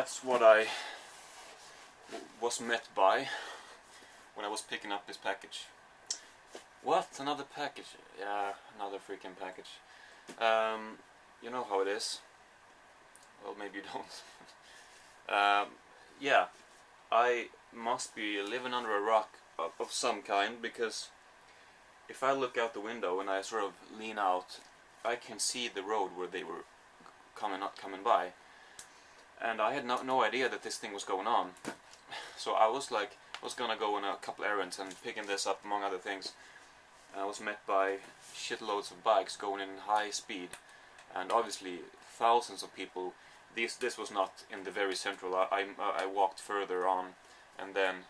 that's what I was met by when I was picking up this package. What? Another package? Yeah, another freaking package. You know how it is. Well, maybe you don't. Yeah, I must be living under a rock of some kind, because if I look out the window and I sort of lean out, I can see the road where they were coming by. And I had no idea that this thing was going on. So I was gonna go on a couple errands and picking this up among other things. And I was met by shitloads of bikes going in high speed, and obviously thousands of people. This was not in the very central. I walked further on, and then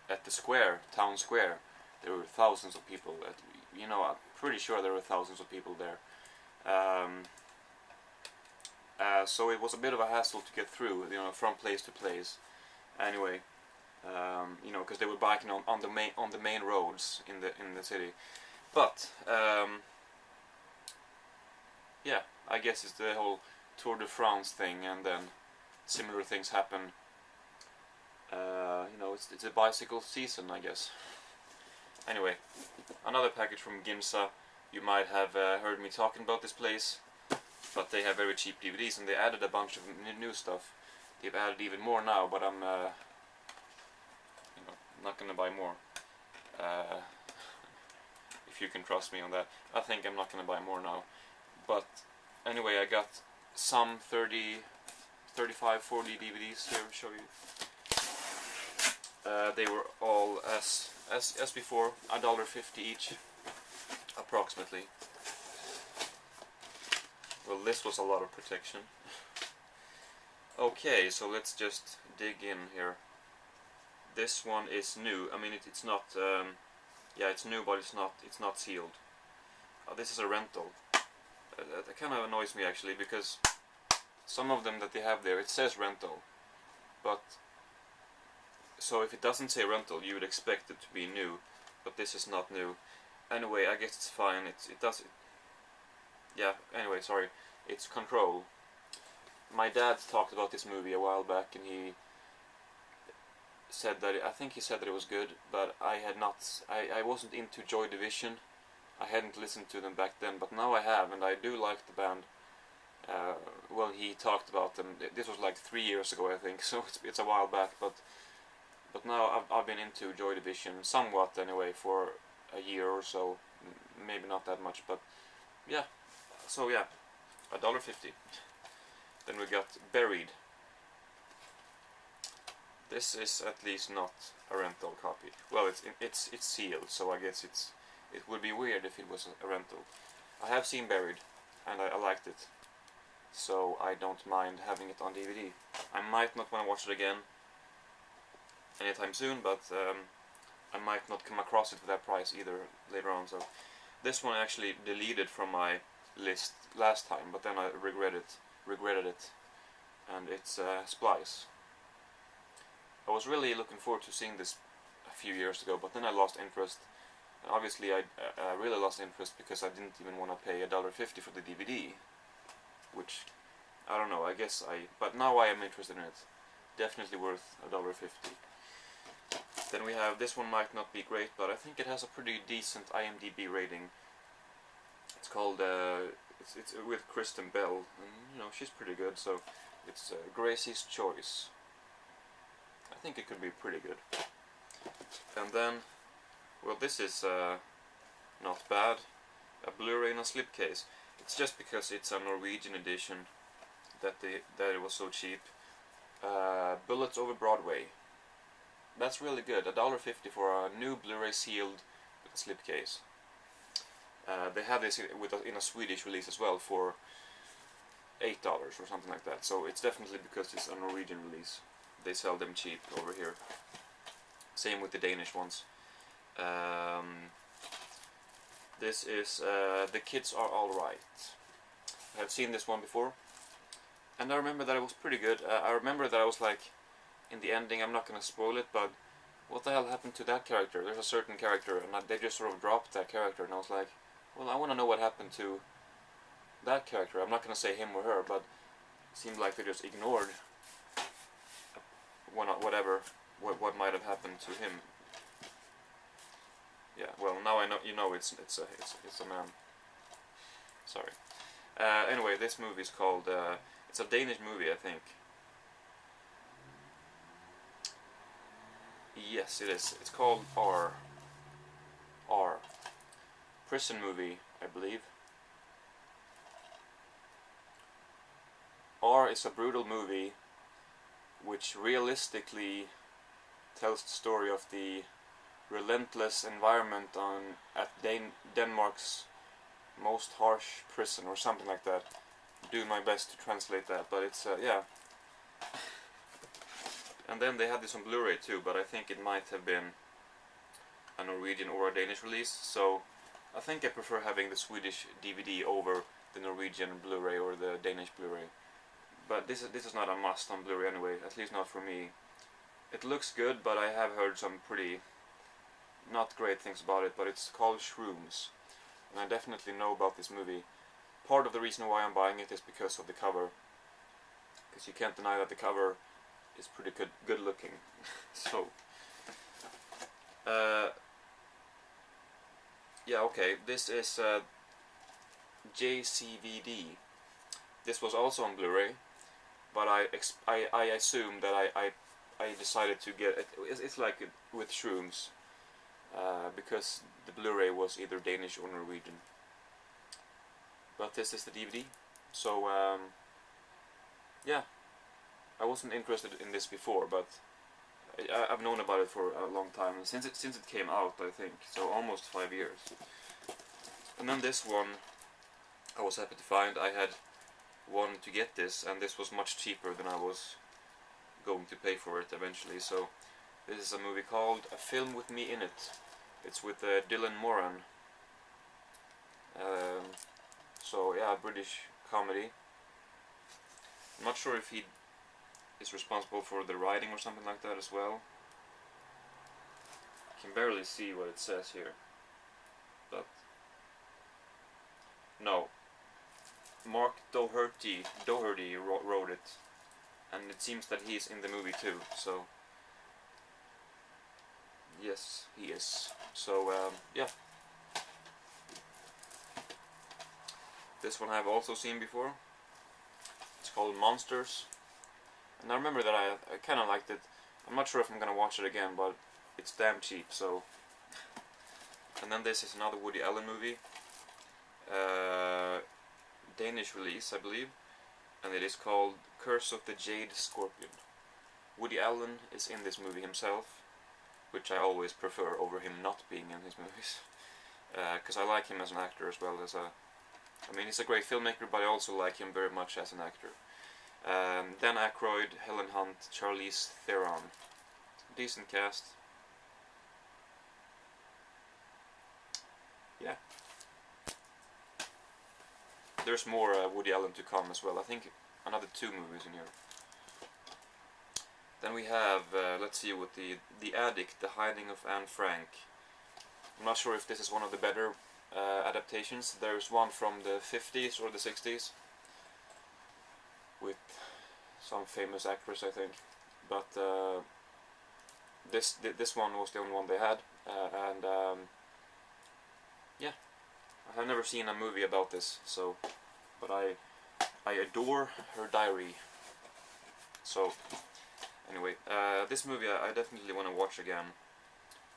at the square, town square, there were thousands of people. You know, I'm pretty sure there were thousands of people there. So it was a bit of a hassle to get through, you know, from place to place. Anyway, you know, because they were biking on the main roads in the city. But yeah, I guess it's the whole Tour de France thing, and then similar things happen. You know, it's a bicycle season, I guess. Anyway, another package from Ginza. You might have heard me talking about this place, but they have very cheap DVDs, and they added a bunch of new stuff. They've added even more now, but I'm you know, not gonna buy more. If you can trust me on that. I think I'm not gonna buy more now. But anyway, I got some 30, 35, 40 DVDs here. Show you. They were all as before, $1.50 each, approximately. Well, this was a lot of protection. Okay, so let's just dig in here. This one is new. I mean, it's not. Yeah, it's new, but it's not sealed. This is a rental. That kind of annoys me actually, because some of them that they have there, it says rental, but so if it doesn't say rental, you would expect it to be new, but this is not new. Anyway, I guess it's fine. Yeah. Anyway, sorry. It's Control. My dad talked about this movie a while back, and he said that I think he said that it was good, but I wasn't into Joy Division. I hadn't listened to them back then, but now I have, and I do like the band. Well, he talked about them. This was like 3 years ago, I think, so it's a while back. But now I've been into Joy Division somewhat anyway for a year or so, maybe not that much, but yeah. So yeah, $1.50. Then we got Buried. This is at least not a rental copy. Well, it's sealed, so I guess it would be weird if it was a rental. I have seen Buried, and I liked it, so I don't mind having it on DVD. I might not want to watch it again anytime soon, but I might not come across it for that price either later on. So this one I actually deleted from my list last time, but then I regretted it, and it's Splice. I was really looking forward to seeing this a few years ago, but then I lost interest. And obviously I really lost interest because I didn't even want to pay $1.50 for the DVD, which, I don't know, I guess but now I am interested in it. Definitely worth $1.50. Then we have, this one might not be great, but I think it has a pretty decent IMDb rating. It's called, it's with Kristen Bell, and you know, she's pretty good, so it's Gracie's Choice. I think it could be pretty good. And then, well, this is not bad. A Blu-ray in a slipcase. It's just because it's a Norwegian edition that it was so cheap. Bullets Over Broadway. That's really good. $1.50 for a new Blu-ray sealed with a slipcase. They have this in a Swedish release as well for $8 or something like that. So it's definitely because it's a Norwegian release. They sell them cheap over here. Same with the Danish ones. This is The Kids Are Alright. I have seen this one before, and I remember that it was pretty good. I remember that I was like, in the ending, I'm not going to spoil it, but what the hell happened to that character? There's a certain character, and they just sort of dropped that character, and I was like, well, I want to know what happened to that character. I'm not going to say him or her, but it seemed like they just ignored whatever, what might have happened to him. Yeah, well, now I know, you know, it's a man. Sorry. Anyway, this movie is called, it's a Danish movie, I think. Yes, it is. It's called R. Prison movie, I believe. R is a brutal movie which realistically tells the story of the relentless environment at Denmark's most harsh prison, or something like that. I'm doing my best to translate that, but it's yeah. And then they had this on Blu-ray too, but I think it might have been a Norwegian or a Danish release, so I think I prefer having the Swedish DVD over the Norwegian Blu-ray or the Danish Blu-ray. But this is not a must on Blu-ray anyway, at least not for me. It looks good, but I have heard some pretty not great things about it, but it's called Shrooms. And I definitely know about this movie. Part of the reason why I'm buying it is because of the cover. Because you can't deny that the cover is pretty good looking. So yeah, okay, this is JCVD. This was also on Blu-ray, but I assume that I decided to get it. It's like with Shrooms, because the Blu-ray was either Danish or Norwegian. But this is the DVD, so yeah, I wasn't interested in this before, but I've known about it for a long time, since it came out, I think, so almost 5 years. And then this one I was happy to find. I had wanted to get this, and this was much cheaper than I was going to pay for it eventually. So this is a movie called A Film With Me In It. It's with Dylan Moran. So yeah, British comedy. I'm not sure if he is responsible for the writing or something like that as well. I can barely see what it says here, but no. Mark Doherty wrote it, and it seems that he's in the movie too, so yes, he is. So yeah, this one I've also seen before. It's called Monsters, and I remember that I kind of liked it. I'm not sure if I'm gonna watch it again, but it's damn cheap, so. And then this is another Woody Allen movie, Danish release, I believe, and it is called Curse of the Jade Scorpion. Woody Allen is in this movie himself, which I always prefer over him not being in his movies, because I like him as an actor as well as a. I mean, he's a great filmmaker, but I also like him very much as an actor. Dan Aykroyd, Helen Hunt, Charlize Theron. Decent cast. Yeah. There's more Woody Allen to come as well. I think another 2 movies in here. Then we have, let's see, with the Addict, The Hiding of Anne Frank. I'm not sure if this is one of the better adaptations. There's one from the 50s or the 60s with some famous actress, I think. But this one was the only one they had, and yeah, I have never seen a movie about this, so, but I adore her diary. So anyway, this movie I definitely want to watch again.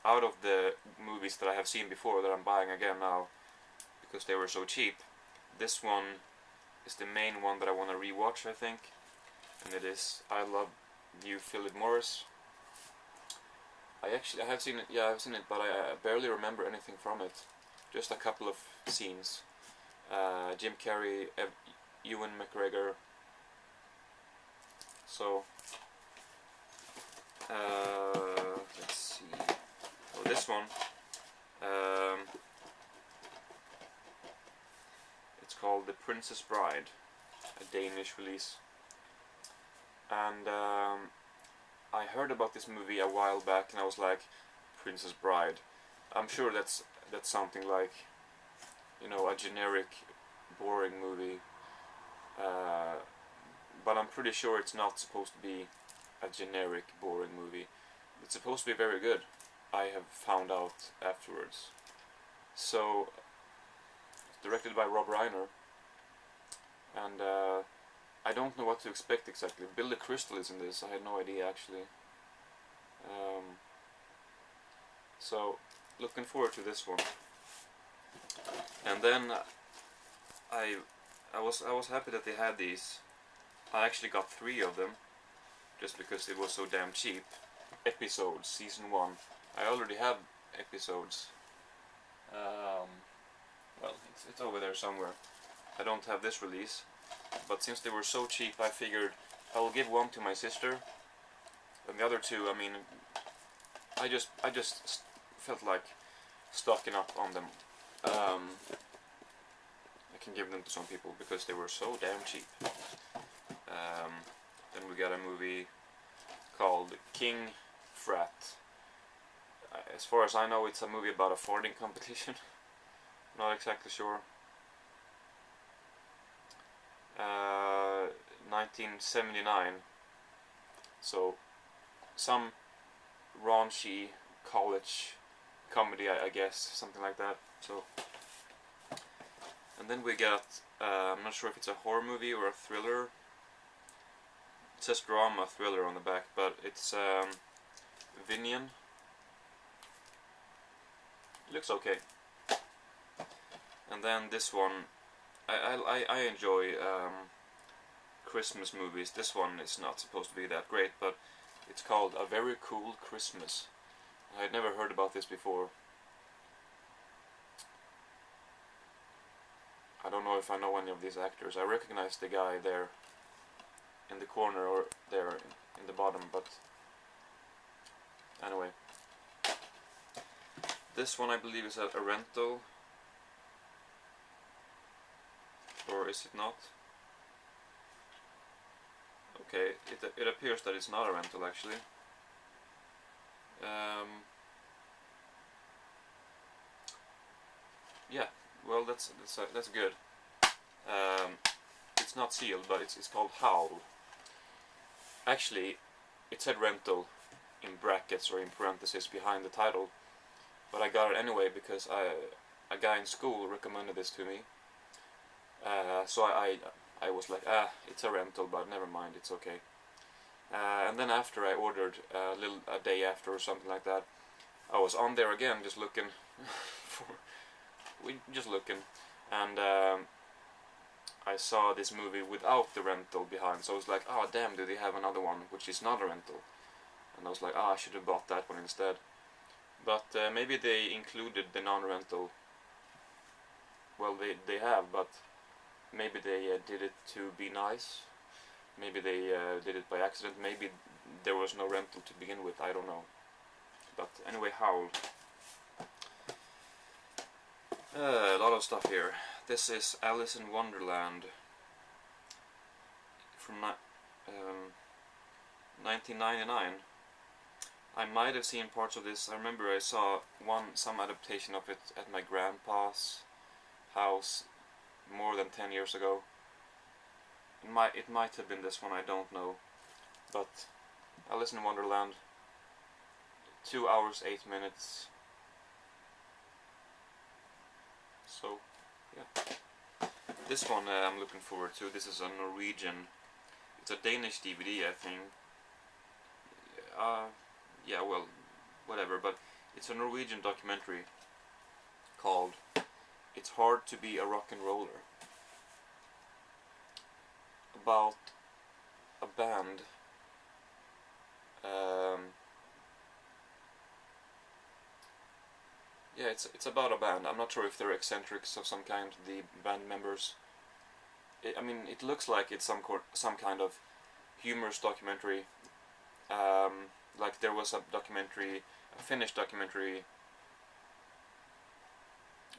Out of the movies that I have seen before that I'm buying again now, because they were so cheap, this one is the main one that I want to rewatch, I think, and it is I Love You, Philip Morris. I have seen it, yeah, I've seen it, but I barely remember anything from it. Just a couple of scenes. Jim Carrey, Ewan McGregor. So, let's see. Oh, this one. It's called The Princess Bride, a Danish release. And I heard about this movie a while back, and I was like, Princess Bride. I'm sure that's something like, you know, a generic, boring movie. But I'm pretty sure it's not supposed to be a generic, boring movie. It's supposed to be very good, I have found out afterwards. So, directed by Rob Reiner, and I don't know what to expect exactly. Billy Crystal is in this, I had no idea actually. So, looking forward to this one. And then I was happy that they had these. I actually got 3 of them, just because it was so damn cheap. Episodes, season 1. I already have episodes. Well, it's over there somewhere. I don't have this release, but since they were so cheap, I figured I will give one to my sister, and the other 2, I mean, I just felt like stocking up on them. I can give them to some people because they were so damn cheap. Then we got a movie called King Frat. As far as I know, it's a movie about a farting competition. Not exactly sure. 1979. So, some raunchy college comedy, I guess, something like that. So, and then we got, I'm not sure if it's a horror movie or a thriller. It says drama thriller on the back, but it's Vinian. It looks okay. And then this one, I enjoy Christmas movies. This one is not supposed to be that great, but it's called A Very Cool Christmas. I had never heard about this before. I don't know if I know any of these actors. I recognize the guy there in the corner, or there in the bottom, but anyway. This one I believe is a rental. Or is it not? Okay, it appears that it's not a rental actually. Yeah, well that's good. It's not sealed, but it's called Howl. Actually, it said rental in brackets or in parentheses behind the title, but I got it anyway because a guy in school recommended this to me. So I was like, it's a rental, but never mind, it's okay. And then after I ordered a day after or something like that, I was on there again, just looking and I saw this movie without the rental behind. So I was like, oh damn, do they have another one which is not a rental? And I was like, I should have bought that one instead. But maybe they included the non-rental. Well, they have, but maybe they did it to be nice. Maybe they did it by accident. Maybe there was no rental to begin with. I don't know. But anyway, Howl. A lot of stuff here. This is Alice in Wonderland from 1999. I might have seen parts of this. I remember I saw some adaptation of it at my grandpa's house more than 10 years ago. It might have been this one, I don't know. But Alice in Wonderland, 2 hours 8 minutes. So, yeah. This one I'm looking forward to. This is a Norwegian. It's a Danish DVD, I think. Yeah, well, whatever. But it's a Norwegian documentary called "It's Hard to Be a Rock and Roller." About a band. Yeah, it's about a band. I'm not sure if they're eccentrics of some kind, the band members. I mean, it looks like it's some kind of humorous documentary. Like there was a documentary, a Finnish documentary.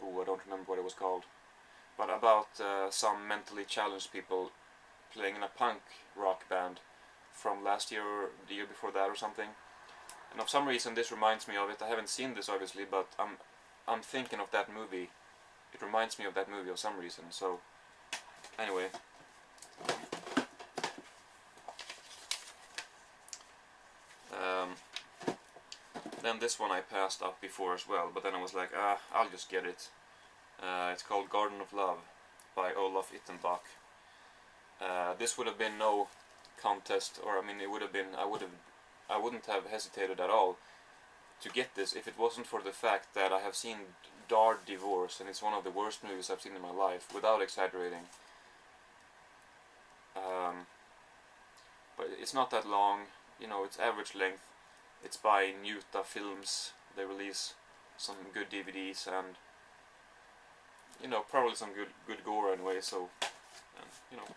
Oh, I don't remember what it was called, but about some mentally challenged people playing in a punk rock band from last year or the year before that or something. And for some reason this reminds me of it. I haven't seen this obviously, but I'm thinking of that movie. It reminds me of that movie for some reason. So anyway, Then this one I passed up before as well, but then I was like, I'll just get it. It's called Garden of Love by Olaf Ittenbach. This would have been no contest, or I mean, it would have been. I wouldn't have hesitated at all to get this if it wasn't for the fact that I have seen Dard Divorce, and it's one of the worst movies I've seen in my life, without exaggerating. But it's not that long, you know, it's average length. It's by Nuta Films. They release some good DVDs and, you know, probably some good gore anyway. So, you know.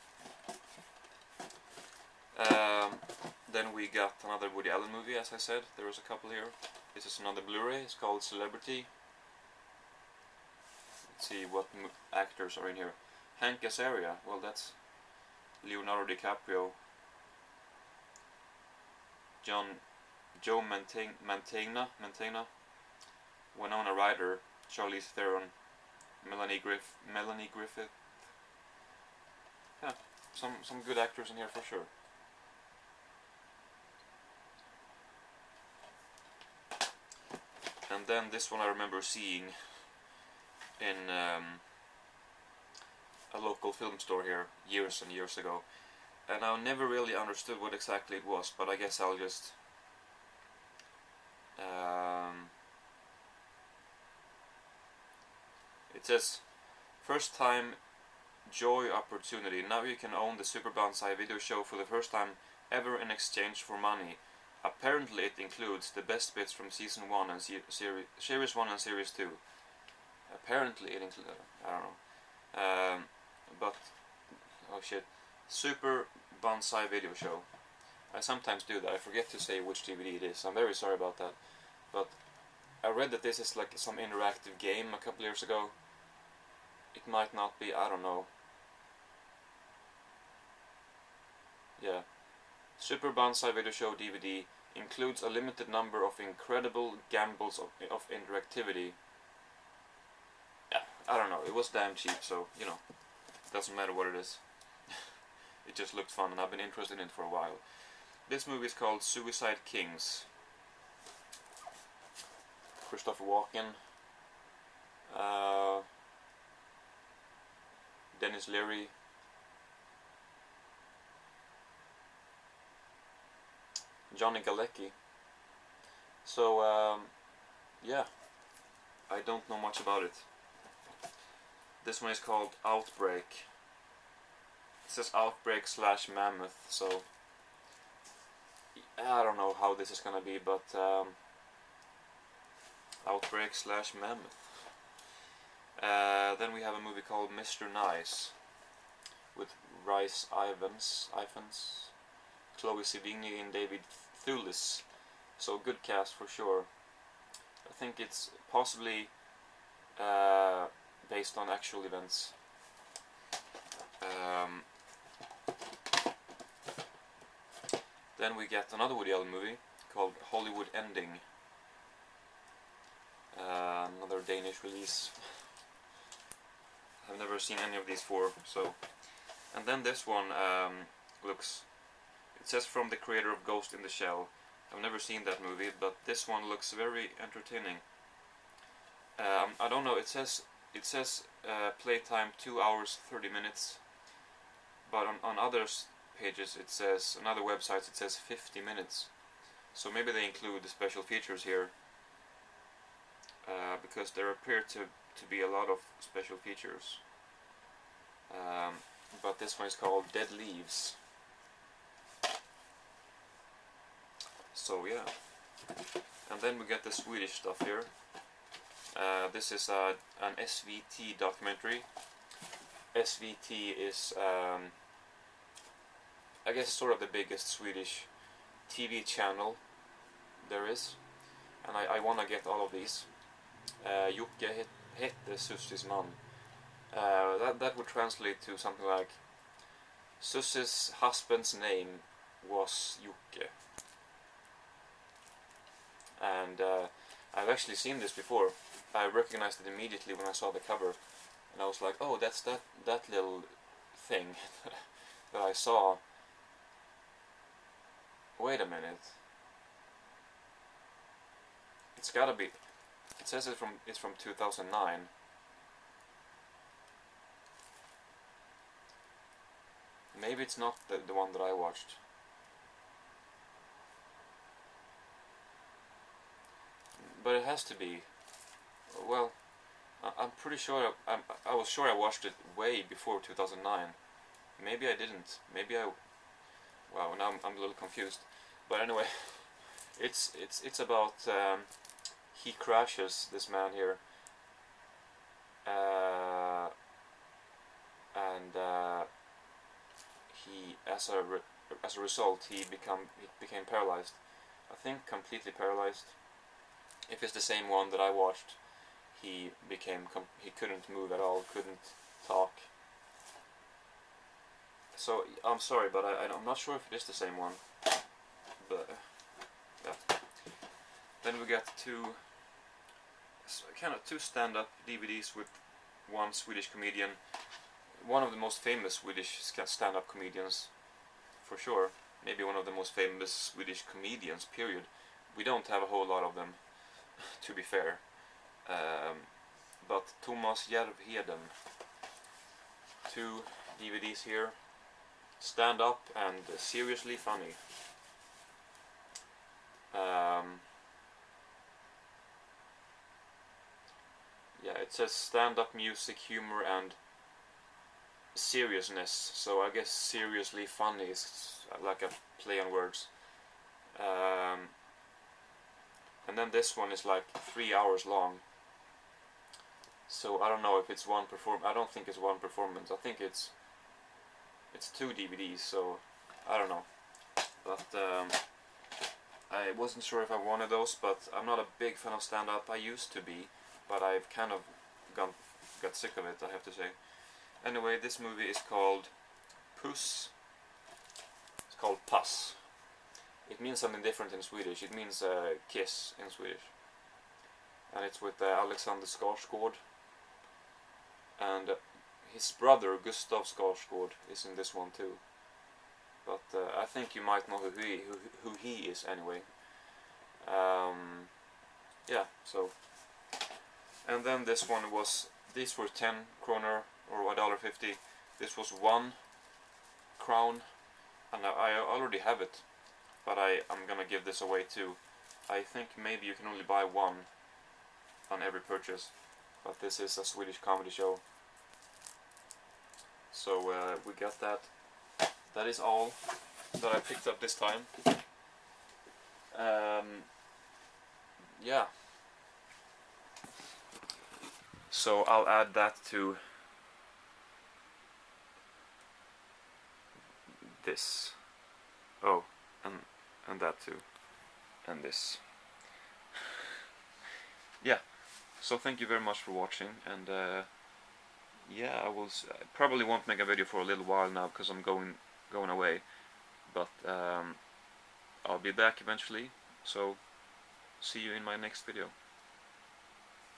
Then we got another Woody Allen movie, as I said. There was a couple here. This is another Blu-ray. It's called Celebrity. Let's see what actors are in here. Hank Azaria. Well, that's Leonardo DiCaprio. Joe Mantegna, Winona Ryder, Charlize Theron, Melanie Griffith. Yeah, some good actors in here for sure. And then this one I remember seeing in a local film store here years and years ago, and I never really understood what exactly it was, but I guess I'll just it says, first time joy opportunity. Now you can own the Super Banzai video show for the first time ever in exchange for money. Apparently it includes the best bits from season 1 and series 1 and series 2. Apparently it includes, I don't know. But, oh shit, Super Banzai video show. I sometimes do that, I forget to say which DVD it is, I'm very sorry about that. But I read that this is like some interactive game a couple years ago. It might not be, I don't know. Yeah. Super Banzai video show DVD includes a limited number of incredible gambles of interactivity. Yeah, I don't know, it was damn cheap, so, you know, doesn't matter what it is. It just looked fun and I've been interested in it for a while. This movie is called Suicide Kings. Christopher Walken, Dennis Leary, Johnny Galecki. So, yeah, I don't know much about it. This one is called Outbreak. It says Outbreak / Mammoth, so I don't know how this is gonna be, but Outbreak / Mammoth. Then we have a movie called Mr. Nice with Rhys Ifans, Chloe Sevigny and David Thewlis. So good cast for sure. I think it's possibly based on actual events. Then we get another Woody Allen movie called Hollywood Ending. Another Danish release. I've never seen any of these four, so. And then this one looks. It says from the creator of Ghost in the Shell. I've never seen that movie, but this one looks very entertaining. I don't know. It says playtime 2 hours 30 minutes, but on other pages it says, on other websites it says 50 minutes. So maybe they include the special features here. Because there appear to be a lot of special features. But this one is called Dead Leaves. So yeah. And then we get the Swedish stuff here. This is an SVT documentary. SVT is, I guess, sort of the biggest Swedish TV channel there is. And I want to get all of these. Jocke hette Sussis man. That would translate to something like Sussis husband's name was Jocke. And I've actually seen this before. I recognized it immediately when I saw the cover, and I was like, oh, that's that little thing that I saw. Wait a minute. It's gotta be. It says it's from 2009. Maybe it's not the one that I watched. But it has to be. Well, I'm pretty sure I was sure I watched it way before 2009. Maybe I didn't. Maybe I. Wow, now I'm a little confused. But anyway, it's about he crashes, this man here, and he as a result he became paralyzed. I think completely paralyzed. If it's the same one that I watched, he couldn't move at all, couldn't talk. So I'm sorry, but I'm not sure if it is the same one. But yeah. Then we got two stand-up DVDs with one Swedish comedian, one of the most famous Swedish stand-up comedians, for sure. Maybe one of the most famous Swedish comedians. Period. We don't have a whole lot of them, to be fair. But Thomas Järvheden. Two DVDs here. Stand up and seriously funny. Yeah, it says stand-up music, humor and seriousness, so I guess seriously funny is like a play on words. And then this one is like 3 hours long. So I don't know if it's one I don't think it's one performance. I think it's 2 DVDs, so I don't know. But I wasn't sure if I wanted those, but I'm not a big fan of stand-up. I used to be, but I've kind of got sick of it, I have to say. Anyway, this movie is called Puss. It's called Pass. It means something different in Swedish. It means kiss in Swedish. And it's with Alexander Skarsgård. And his brother, Gustav Skarsgård, is in this one too. But I think you might know who he is anyway. Yeah, so. And then this one was, these were 10 kroner or $1.50. This was 1 crown, and I already have it, but I'm gonna give this away too. I think maybe you can only buy one on every purchase, but this is a Swedish comedy show. So we got that. That is all that I picked up this time. Yeah. So I'll add that to this. Oh, and that too. And this. Yeah. So thank you very much for watching, and yeah, I probably won't make a video for a little while now because I'm going away, but I'll be back eventually. So see you in my next video.